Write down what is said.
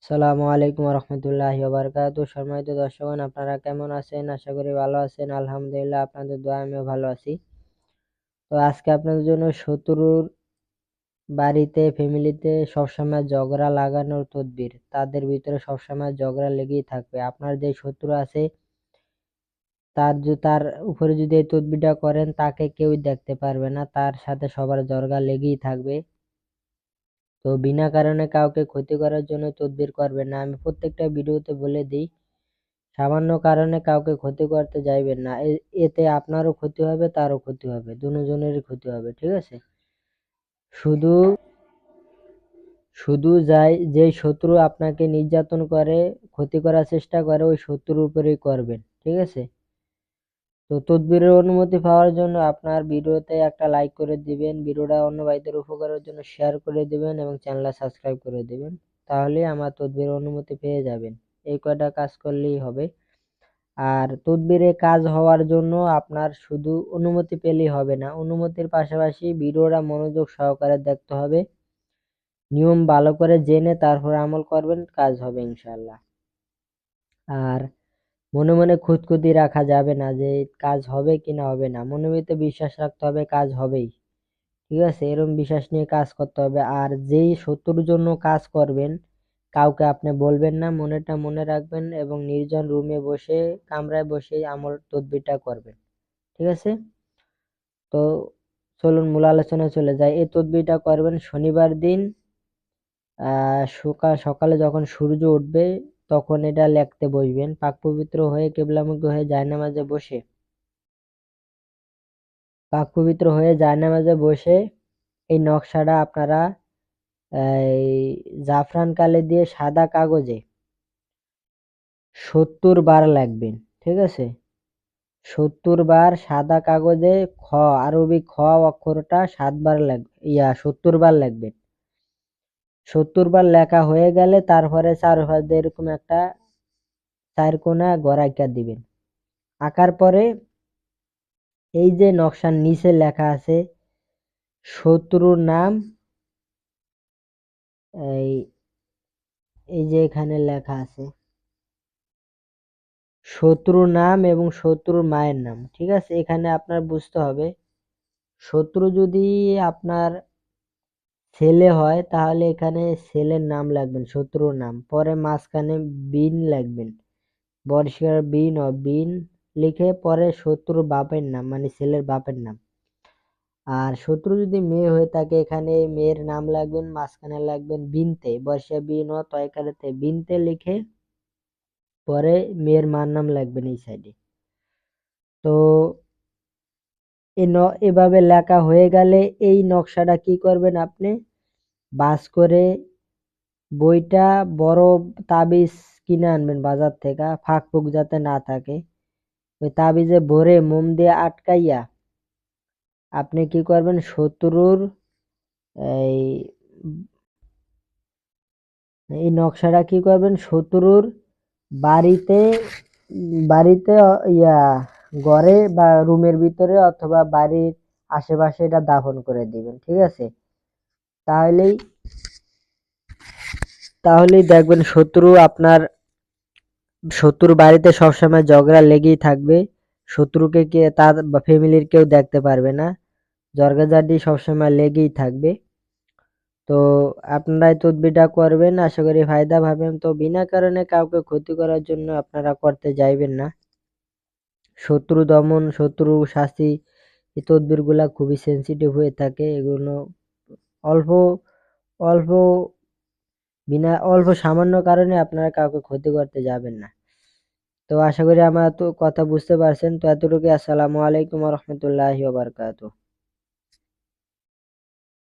আসসালামু আলাইকুম রহমতুল্লাহি ওয়া বারাকাতুহু। সম্মানিত দর্শকগণ, আপনারা কেমন আছেন? আশা করি ভালো আছেন। আলহামদুলিল্লাহ, আপনাদের দোয়ায় আমিও ভালো আছি। তো আজকে আপনাদের জন্য শত্রুর বাড়িতে, ফ্যামিলিতে সবসময় ঝগড়া লাগানোর তদবির। তাদের ভিতরে সবসময় ঝগড়া লেগেই থাকবে। আপনার যে শত্রু আছে তার উপরে যদি এই তদবিরটা করেন, তাকে কেউই দেখতে পারবে না। তার সাথে সবার ঝগড়া লেগেই থাকবে। তো বিনা কারণে কাউকে ক্ষতি করার জন্য তদবির করবেন না। আমি প্রত্যেকটা ভিডিওতে বলে দিই, সামান্য কারণে কাউকে ক্ষতি করতে যাইবেন না। এতে আপনারও ক্ষতি হবে, তারও ক্ষতি হবে, দুজনেরই ক্ষতি হবে। ঠিক আছে? শুধু শুধু যেই শত্রু আপনাকে নির্যাতন করে, ক্ষতি করার চেষ্টা করে, ওই শত্রুর উপরেই করবেন। ঠিক আছে? তো তদবিরের অনুমতি পাওয়ার জন্য আপনার ভিডিওতে একটা লাইক করে দিবেন, ভিডিওটা অন্য ভাইদের উপকারের জন্য শেয়ার করে দিবেন এবং চ্যানেলটা সাবস্ক্রাইব করে দিবেন। তাহলে আমার তদবিরের অনুমতি পেয়ে যাবেন। এই কয়টা কাজ করলেই হবে। আর তদবিরে কাজ হওয়ার জন্য আপনার শুধু অনুমতি পেলেই হবে না, অনুমতির পাশাপাশি ভিডিওটা মনোযোগ সহকারে দেখতে হবে, নিয়ম ভালো করে জেনে তারপর আমল করবেন, কাজ হবে ইনশাআল্লাহ। আর মনে মনে খুঁতখুঁতি রাখা যাবে না যে কাজ হবে কি না হবে না, মনের ভিতরে বিশ্বাস রাখতে হবে কাজ হবেই। ঠিক আছে? এরকম বিশ্বাস নিয়ে কাজ করতে হবে। আর যেই শত্রুর জন্য কাজ করবেন, কাউকে আপনি বলবেন না, মনেটা মনে রাখবেন এবং নির্জন রুমে বসে, কামরায় বসে আমল তদবিরটা করবেন। ঠিক আছে? তো চলুন মূল আলোচনায় চলে যাই। এই তদবিরটা করবেন শনিবার দিন সকালে যখন সূর্য উঠবে তখন এটা লিখতে বসবেন। পাক পবিত্র হয়ে কিবলামুখী হয়ে জায়নামাজে বসে এই নকশাটা আপনারা এই জাফরান কালি দিয়ে সাদা কাগজে 70 বার লিখবেন। ঠিক আছে? 70 বার সাদা কাগজে আরবি খ অক্ষরটা 70 বার লিখবেন। 70 বার লেখা হয়ে গেলে তারপরে চারপাশ দিয়ে এরকম একটা চারকোনা ঘর আঁইকা দিবেন। আঁকার পরে এই যে নকশার নিচে লেখা আছে শত্রুর নাম, এই এই যে এখানে লেখা আছে শত্রুর নাম এবং শত্রুর মায়ের নাম। ঠিক আছে? এখানে আপনার বুঝতে হবে, শত্রু যদি আপনার ছেলে হয় তাহলে এখানে ছেলের নাম লিখবেন, শত্রুর নাম। পরে মাঝখানে বিন লিখবেন, বর্ষিয়ার বিন লিখে পরে শত্রুর বাপের নাম, মানে ছেলের বাপের নাম। আর শত্রু যদি মেয়ে হয়ে থাকে এখানে মেয়ের নাম লিখবেন, মাঝখানে লিখবেন বিনতে, বর্ষিয়া বিন ও তয়কারেতে বিনতে লিখে পরে মেয়ের মার নাম লিখবেন এই সাইডে। তো এভাবে লেখা হয়ে গেলে এই নকশাটা কি করবেন, আপনি বাস করে বইটা বড় তাবিজ কিনে আনবেন বাজার থেকে, ফাঁক ফুক যাতে না থাকে। ওই তাবিজে ভরে মোম দিয়ে আটকাইয়া আপনি কি করবেন, শত্রুর এই এই নকশাটা কি করবেন, শত্রুর বাড়িতে বাড়িতে ঘরে বা রুমের ভিতরে অথবা বাড়ির আশেপাশে এটা দাফন করে দিবেন। ঠিক আছে? তাহলেই দেখবেন শত্রুর বাড়িতে সবসময় ঝগড়া লেগেই থাকবে। শত্রুকে তার ফ্যামিলির কেউ দেখতে পারবে না, ঝগড়াঝাটি সবসময় লেগেই থাকবে। তো আপনারা এই তদবিরটা করবেন, আশা করি ফায়দা পাবেন। তো বিনা কারণে কাউকে ক্ষতি করার জন্য আপনারা করতে যাইবেন না। শত্রু দমন, শত্রু শাস্তি, এই তদবিরগুলা খুবই সেনসিটিভ হয়ে থাকে। এগুলো অল্প অল্প অল্প সামান্য কারণে আপনারা কাউকে ক্ষতি করতে যাবেন না। তো আশা করি আমার তো কথা বুঝতে পারছেন। তো এতটুকুই। আসসালামু আলাইকুম ওয়া রাহমাতুল্লাহি ওয়া বারাকাতুহু।